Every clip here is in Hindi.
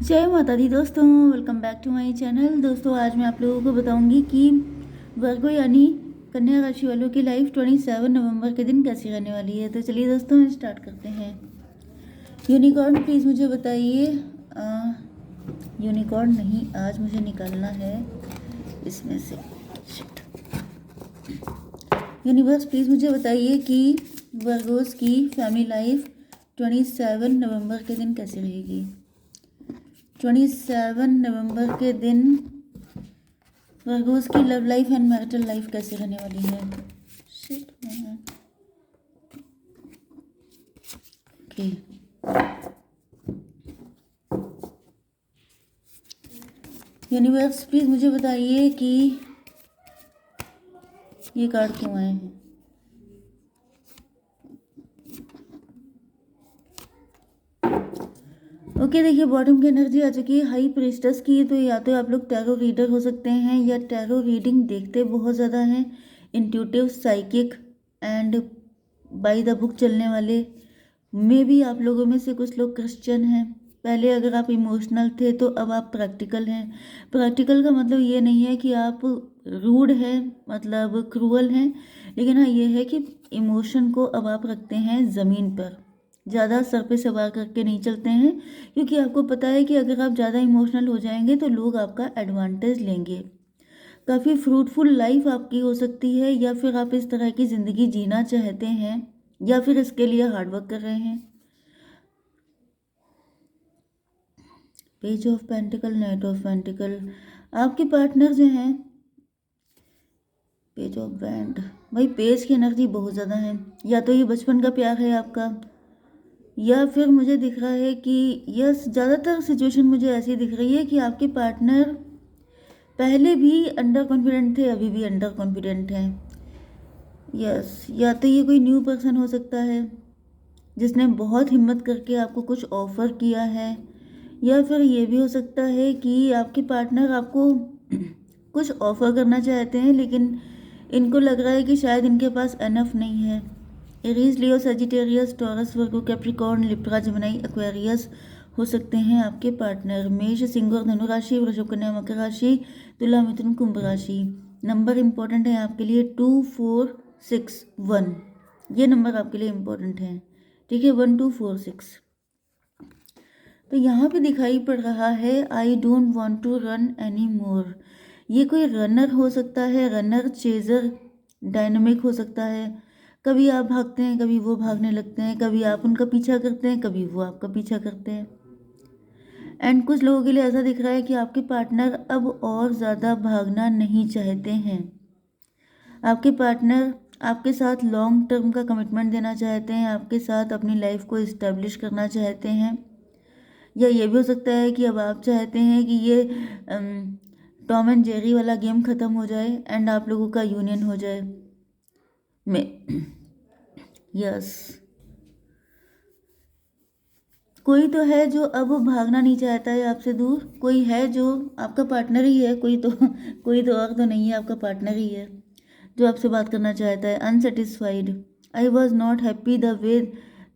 जय माता दी दोस्तों, welcome back to my channel. दोस्तों आज मैं आप लोगों को बताऊंगी कि वर्गो यानी कन्या राशि वालों की लाइफ 27 नवंबर के दिन कैसी रहने वाली है। तो चलिए दोस्तों स्टार्ट करते हैं। यूनिकॉर्न प्लीज़ मुझे बताइए। यूनिकॉर्न नहीं, आज मुझे निकालना है इसमें से। यूनिवर्स प्लीज़ मुझे बताइए कि वर्गोस की फैमिली लाइफ 27 नवंबर के दिन कैसी रहेगी। 27 नवंबर के दिन वर्गोस की love life and marital life कैसी रहने वाली है। Shit man. Okay, universe please मुझे बताइए कि ये कार्ड क्यों आए हैं। ओके देखिए, बॉटम की एनर्जी आ चुकी है हाई प्रीस्टेस की। तो या तो आप लोग टैरो रीडर हो सकते हैं या टैरो रीडिंग देखते बहुत ज़्यादा हैं, intuitive, psychic and by the book चलने वाले। मे भी आप लोगों में से कुछ लोग क्रिश्चियन हैं। पहले अगर आप इमोशनल थे तो अब आप प्रैक्टिकल हैं। प्रैक्टिकल का मतलब ये नहीं है कि आप रूड हैं, मतलब क्रूअल हैं, लेकिन हाँ ये है कि इमोशन को अब आप रखते हैं ज़मीन पर, ज़्यादा सर पे सवार करके नहीं चलते हैं, क्योंकि आपको पता है कि अगर आप ज़्यादा इमोशनल हो जाएंगे तो लोग आपका एडवांटेज लेंगे। काफ़ी फ्रूटफुल लाइफ आपकी हो सकती है, या फिर आप इस तरह की ज़िंदगी जीना चाहते हैं या फिर इसके लिए हार्डवर्क कर रहे हैं। Page of pentacle, night of pentacle, आपके पार्टनर जो हैं। पेज ऑफ बैंड, भाई पेज की एनर्जी बहुत ज़्यादा है। या तो ये बचपन का प्यार है आपका, या फिर मुझे दिख रहा है कि यस, ज़्यादातर सिचुएशन मुझे ऐसी दिख रही है कि आपके पार्टनर पहले भी अंडर कॉन्फिडेंट थे, अभी भी अंडर कॉन्फिडेंट हैं। यस, या तो ये कोई न्यू पर्सन हो सकता है जिसने बहुत हिम्मत करके आपको कुछ ऑफ़र किया है, या फिर ये भी हो सकता है कि आपके पार्टनर आपको कुछ ऑफ़र करना चाहते हैं, लेकिन इनको लग रहा है कि शायद इनके पास एनफ नहीं है। एरीज, लियो, सजिटेरियस, टॉरस, वर्गो, कैप्रिकॉर्न, लिब्रा, जेमिनी, एक्वेरियस हो सकते हैं आपके पार्टनर। मेष, सिंह और धनु राशि, वृषभ, कन्या, मकर राशि, तुला, मिथुन, कुंभ राशि। नंबर इंपॉर्टेंट है आपके लिए 2 4 6 1, ये नंबर आपके लिए इम्पोर्टेंट है, ठीक है। 1 2 4 6। तो यहाँ पे दिखाई पड़ रहा है I don't want to run any more. ये कोई रनर हो सकता है, रनर चेजर डायनामिक हो सकता है। कभी आप भागते हैं, कभी वो भागने लगते हैं, कभी आप उनका पीछा करते हैं, कभी वो आपका पीछा करते हैं। एंड कुछ लोगों के लिए ऐसा दिख रहा है कि आपके पार्टनर अब और ज़्यादा भागना नहीं चाहते हैं। आपके पार्टनर आपके साथ लॉन्ग टर्म का कमिटमेंट देना चाहते हैं, आपके साथ अपनी लाइफ को इस्टेब्लिश करना चाहते हैं। या ये भी हो सकता है कि अब आप चाहते हैं कि ये टॉम एंड जेरी वाला गेम ख़त्म हो जाए एंड आप लोगों का यूनियन हो जाए। मैं यस, कोई तो है जो अब भागना नहीं चाहता है आपसे दूर। कोई है जो आपका पार्टनर ही है, कोई तो कोई तो और तो नहीं है, आपका पार्टनर ही है जो आपसे बात करना चाहता है। Unsatisfied, I was not happy the way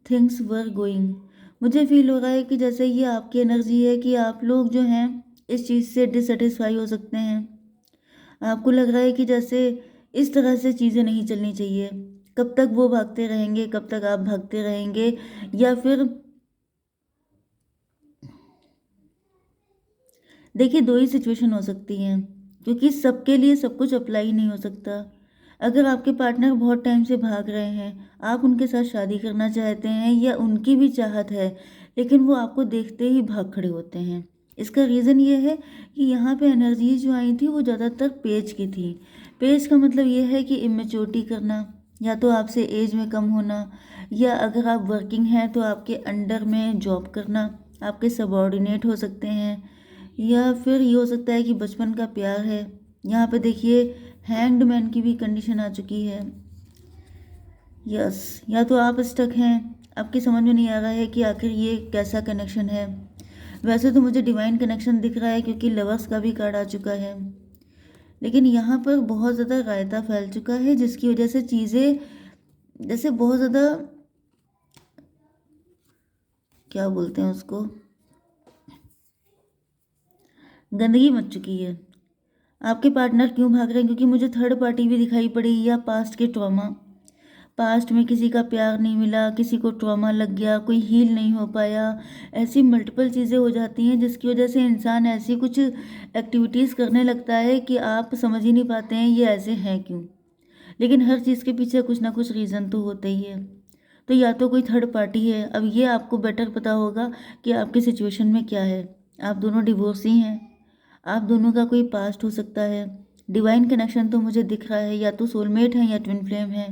things were going. मुझे फील हो रहा है कि जैसे ये आपकी एनर्जी है कि आप लोग जो हैं इस चीज़ से डिससेटिस्फाई हो सकते हैं। आपको लग रहा है कि जैसे इस तरह से चीज़ें नहीं चलनी चाहिए। कब तक वो भागते रहेंगे, कब तक आप भागते रहेंगे, या फिर देखिए दो ही सिचुएशन हो सकती हैं, क्योंकि सबके लिए सब कुछ अप्लाई नहीं हो सकता। अगर आपके पार्टनर बहुत टाइम से भाग रहे हैं, आप उनके साथ शादी करना चाहते हैं या उनकी भी चाहत है, लेकिन वो आपको देखते ही भाग खड़े होते हैं। इसका रीज़न ये है कि यहाँ पे एनर्जीज जो आई थी वो ज़्यादातर पेज की थी। पेज का मतलब ये है कि इमेच्योरिटी करना, या तो आपसे एज में कम होना, या अगर आप वर्किंग हैं तो आपके अंडर में जॉब करना, आपके सबॉर्डिनेट हो सकते हैं, या फिर ये हो सकता है कि बचपन का प्यार है। यहाँ पे देखिए हैंग्ड मैन की भी कंडीशन आ चुकी है। यस, या तो आप स्टक हैं, आपकी समझ में नहीं आ रहा है कि आखिर ये कैसा कनेक्शन है। वैसे तो मुझे डिवाइन कनेक्शन दिख रहा है क्योंकि लवर्स का भी कार्ड आ चुका है, लेकिन यहाँ पर बहुत ज़्यादा रायता फैल चुका है जिसकी वजह से चीज़ें जैसे बहुत ज़्यादा, क्या बोलते हैं उसको, गंदगी मच चुकी है। आपके पार्टनर क्यों भाग रहे हैं? क्योंकि मुझे थर्ड पार्टी भी दिखाई पड़ी, या पास्ट के ट्रॉमा। पास्ट में किसी का प्यार नहीं मिला, किसी को ट्रॉमा लग गया, कोई हील नहीं हो पाया, ऐसी मल्टीपल चीज़ें हो जाती हैं जिसकी वजह से इंसान ऐसी कुछ एक्टिविटीज़ करने लगता है कि आप समझ ही नहीं पाते हैं ये ऐसे हैं क्यों। लेकिन हर चीज़ के पीछे कुछ ना कुछ रीज़न तो होता ही है। तो या तो कोई थर्ड पार्टी है। अब ये आपको बेटर पता होगा कि आपकी सिचुएशन में क्या है। आप दोनों डिवोर्सी हैं, आप दोनों का कोई पास्ट हो सकता है। डिवाइन कनेक्शन तो मुझे दिख रहा है, या तो सोलमेट है या ट्विन फ्लेम है।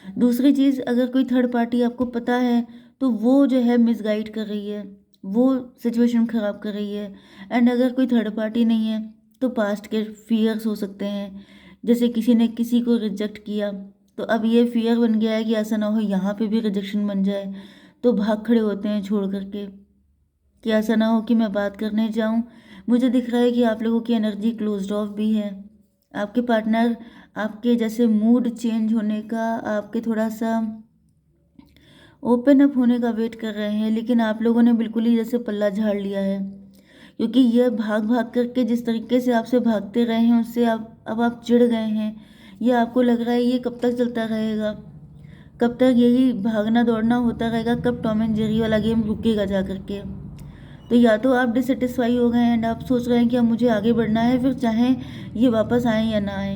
दूसरी चीज़, अगर कोई थर्ड पार्टी आपको पता है तो वो जो है मिसगाइड कर रही है, वो सिचुएशन ख़राब कर रही है। एंड अगर कोई थर्ड पार्टी नहीं है तो पास्ट के फियर्स हो सकते हैं, जैसे किसी ने किसी को रिजेक्ट किया तो अब ये फियर बन गया है कि ऐसा ना हो यहाँ पे भी रिजेक्शन बन जाए, तो भाग खड़े होते हैं छोड़ करके कि ऐसा ना हो कि मैं बात करने जाऊँ। मुझे दिख रहा है कि आप लोगों की एनर्जी क्लोज्ड ऑफ भी है। आपके पार्टनर आपके जैसे मूड चेंज होने का, आपके थोड़ा सा ओपन अप होने का वेट कर रहे हैं, लेकिन आप लोगों ने बिल्कुल ही जैसे पल्ला झाड़ लिया है। क्योंकि यह भाग भाग करके जिस तरीके से आपसे भागते रहे हैं उससे आप चिढ़ गए हैं। यह आपको लग रहा है ये कब तक चलता रहेगा, कब तक यही भागना दौड़ना होता रहेगा, कब टॉम एंड जेरी वाला गेम रुकेगा जा करके। तो या तो आप डिससेटिस्फाई हो गए एंड आप सोच रहे हैं कि अब मुझे आगे बढ़ना है, फिर चाहे ये वापस आए या ना आए।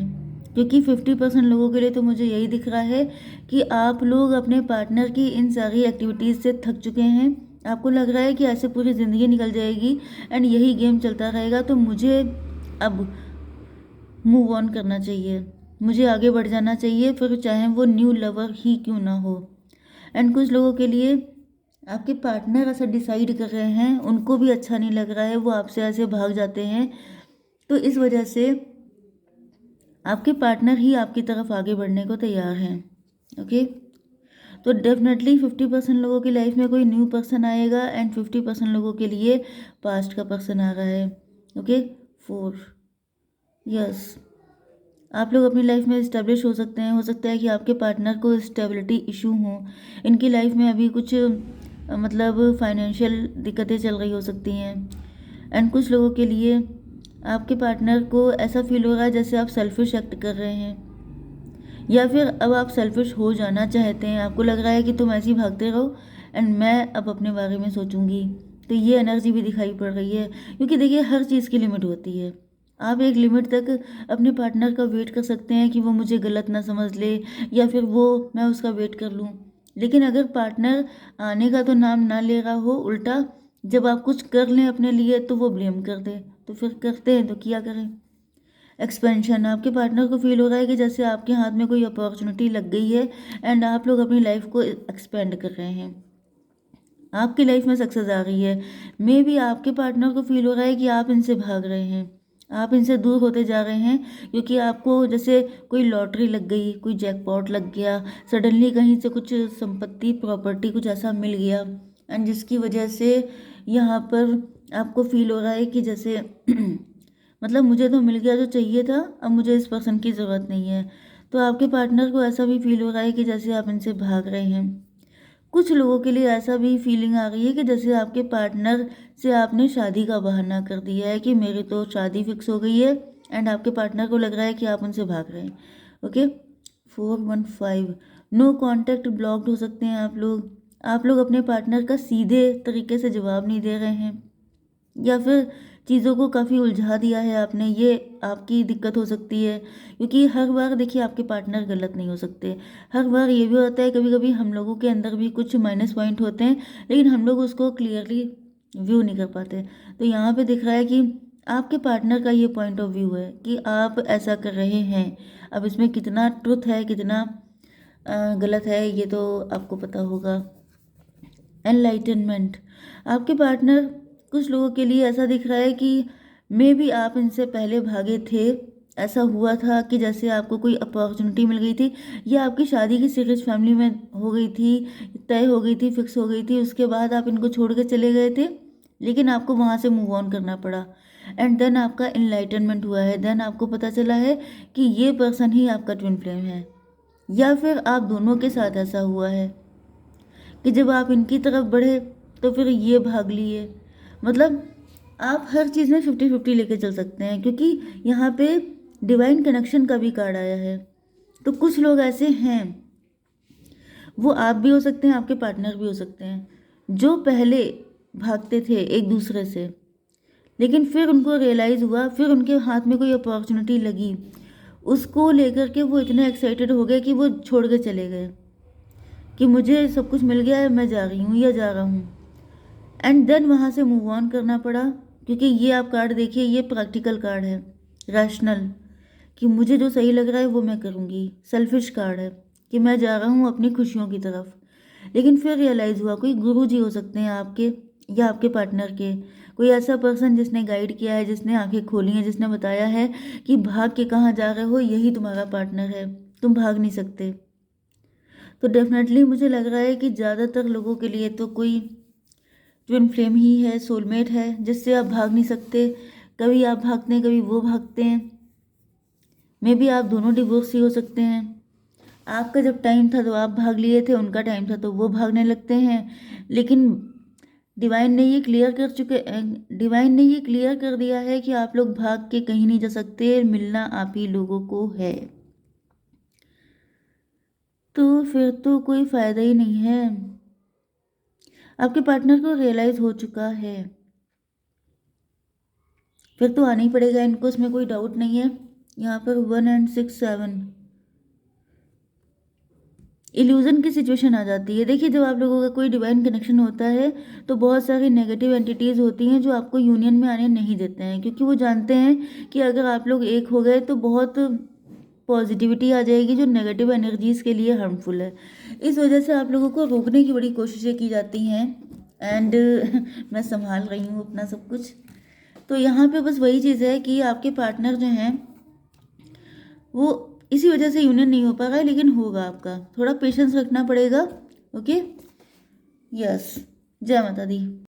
क्योंकि 50% लोगों के लिए तो मुझे यही दिख रहा है कि आप लोग अपने पार्टनर की इन सारी एक्टिविटीज़ से थक चुके हैं। आपको लग रहा है कि ऐसे पूरी ज़िंदगी निकल जाएगी एंड यही गेम चलता रहेगा, तो मुझे अब मूव ऑन करना चाहिए, मुझे आगे बढ़ जाना चाहिए, फिर चाहे वो न्यू लवर ही क्यों ना हो। एंड कुछ लोगों के लिए आपके पार्टनर ऐसा डिसाइड कर रहे हैं, उनको भी अच्छा नहीं लग रहा है, वो आपसे ऐसे भाग जाते हैं। तो इस वजह से आपके पार्टनर ही आपकी तरफ आगे बढ़ने को तैयार हैं। ओके, तो डेफिनेटली 50% लोगों की लाइफ में कोई न्यू पर्सन आएगा एंड 50% लोगों के लिए पास्ट का पर्सन आ रहा है। ओके, 4 यस, आप लोग अपनी लाइफ में इस्टेब्लिश हो सकते हैं। हो सकता है कि आपके पार्टनर को स्टेबिलिटी इशू हो, इनकी लाइफ में अभी कुछ मतलब फाइनेंशियल दिक्कतें चल रही हो सकती हैं। एंड कुछ लोगों के लिए आपके पार्टनर को ऐसा फील हो रहा है जैसे आप सेल्फिश एक्ट कर रहे हैं, या फिर अब आप सेल्फिश हो जाना चाहते हैं। आपको लग रहा है कि तुम ऐसे ही भागते रहो एंड मैं अब अपने बारे में सोचूंगी। तो ये एनर्जी भी दिखाई पड़ रही है, क्योंकि देखिए हर चीज़ की लिमिट होती है। आप एक लिमिट तक अपने पार्टनर का वेट कर सकते हैं कि वो मुझे गलत ना समझ ले, या फिर वो मैं उसका वेट कर लूँ। लेकिन अगर पार्टनर आने का तो नाम ना ले रहा हो, उल्टा जब आप कुछ कर लें अपने लिए तो वो ब्लेम कर दे, तो फिर करते हैं तो क्या करें। एक्सपेंशन, आपके पार्टनर को फील हो रहा है कि जैसे आपके हाथ में कोई अपॉर्चुनिटी लग गई है एंड आप लोग अपनी लाइफ को एक्सपेंड कर रहे हैं, आपकी लाइफ में सक्सेस आ रही है। मे बी आपके पार्टनर को फील हो रहा है कि आप इनसे भाग रहे हैं, आप इनसे दूर होते जा रहे हैं, क्योंकि आपको जैसे कोई लॉटरी लग गई, कोई जैकपॉट लग गया, सडनली कहीं से कुछ संपत्ति प्रॉपर्टी कुछ ऐसा मिल गया, एंड जिसकी वजह से यहाँ पर आपको फील हो रहा है कि जैसे मतलब मुझे तो मिल गया जो चाहिए था, अब मुझे इस पर्सन की ज़रूरत नहीं है। तो आपके पार्टनर को ऐसा भी फील हो रहा है कि जैसे आप इनसे भाग रहे हैं। कुछ लोगों के लिए ऐसा भी फीलिंग आ रही है कि जैसे आपके पार्टनर से आपने शादी का बहाना कर दिया है कि मेरी तो शादी फिक्स हो गई है, एंड आपके पार्टनर को लग रहा है कि आप उनसे भाग रहे हैं। ओके, 415 नो कॉन्टैक्ट ब्लॉक्ड हो सकते हैं आप लोग अपने पार्टनर का सीधे तरीके से जवाब नहीं दे रहे हैं, या फिर चीज़ों को काफ़ी उलझा दिया है आपने, ये आपकी दिक्कत हो सकती है। क्योंकि हर बार देखिए आपके पार्टनर गलत नहीं हो सकते, हर बार ये भी होता है, कभी कभी हम लोगों के अंदर भी कुछ माइनस पॉइंट होते हैं, लेकिन हम लोग उसको क्लियरली व्यू नहीं कर पाते। तो यहाँ पे दिख रहा है कि आपके पार्टनर का ये पॉइंट ऑफ व्यू है कि आप ऐसा कर रहे हैं। अब इसमें कितना ट्रुथ है, कितना गलत है, ये तो आपको पता होगा। एनलाइटनमेंट, आपके पार्टनर कुछ लोगों के लिए ऐसा दिख रहा है कि मे बी आप इनसे पहले भागे थे, ऐसा हुआ था कि जैसे आपको कोई अपॉर्चुनिटी मिल गई थी, या आपकी शादी की सीरीज फैमिली में हो गई थी, तय हो गई थी, फिक्स हो गई थी, उसके बाद आप इनको छोड़ के चले गए थे, लेकिन आपको वहाँ से मूव ऑन करना पड़ा। एंड देन आपका इनलाइटनमेंट हुआ है, देन आपको पता चला है कि ये पर्सन ही आपका ट्विन फ्लेम है, या फिर आप दोनों के साथ ऐसा हुआ है कि जब आप इनकी तरफ बढ़े तो फिर ये भाग लिए। मतलब आप हर चीज़ में 50-50 लेके चल सकते हैं, क्योंकि यहाँ पे डिवाइन कनेक्शन का भी कार्ड आया है। तो कुछ लोग ऐसे हैं, वो आप भी हो सकते हैं, आपके पार्टनर भी हो सकते हैं, जो पहले भागते थे एक दूसरे से, लेकिन फिर उनको रियलाइज़ हुआ, फिर उनके हाथ में कोई अपॉर्चुनिटी लगी, उसको लेकर के वो इतने एक्साइटेड हो गए कि वो छोड़ के चले गए कि मुझे सब कुछ मिल गया है, मैं जा रही हूँ या जा रहा हूँ। एंड देन वहाँ से मूव ऑन करना पड़ा, क्योंकि ये आप कार्ड देखिए, ये प्रैक्टिकल कार्ड है, रैशनल, कि मुझे जो सही लग रहा है वो मैं करूँगी। सेल्फिश कार्ड है कि मैं जा रहा हूँ अपनी खुशियों की तरफ। लेकिन फिर रियलाइज़ हुआ, कोई गुरुजी हो सकते हैं आपके या आपके पार्टनर के, कोई ऐसा पर्सन जिसने गाइड किया है, जिसने आंखें खोली हैं, जिसने बताया है कि भाग के कहाँ जा रहे हो, यही तुम्हारा पार्टनर है, तुम भाग नहीं सकते। तो डेफिनेटली मुझे लग रहा है कि ज़्यादातर लोगों के लिए तो कोई ट्विन फ्लेम ही है, सोलमेट है, जिससे आप भाग नहीं सकते। कभी आप भागते हैं, कभी वो भागते हैं। मे बी आप दोनों डिवोर्स ही हो सकते हैं। आपका जब टाइम था तो आप भाग लिए थे, उनका टाइम था तो वो भागने लगते हैं। लेकिन डिवाइन ने ये क्लियर कर दिया है कि आप लोग भाग के कहीं नहीं जा सकते, मिलना आप ही लोगों को है। तो फिर तो कोई फ़ायदा ही नहीं है। आपके पार्टनर को रियलाइज़ हो चुका है, फिर तो आना ही पड़ेगा इनको, इसमें कोई डाउट नहीं है। यहाँ पर 1 and 6 7 इल्यूज़न की सिचुएशन आ जाती है। देखिए, जब आप लोगों का कोई डिवाइन कनेक्शन होता है तो बहुत सारी नेगेटिव एंटिटीज़ होती हैं जो आपको यूनियन में आने नहीं देते हैं, क्योंकि वो जानते हैं कि अगर आप लोग एक हो गए तो बहुत पॉजिटिविटी आ जाएगी जो नेगेटिव एनर्जीज़ के लिए हार्मफुल है। इस वजह से आप लोगों को रोकने की बड़ी कोशिशें की जाती हैं। एंड मैं संभाल रही हूँ अपना सब कुछ। तो यहाँ पे बस वही चीज़ है कि आपके पार्टनर जो हैं वो इसी वजह से यूनियन नहीं हो पा रहा है, लेकिन होगा। आपका थोड़ा पेशेंस रखना पड़ेगा। ओके, यस, जय माता दी।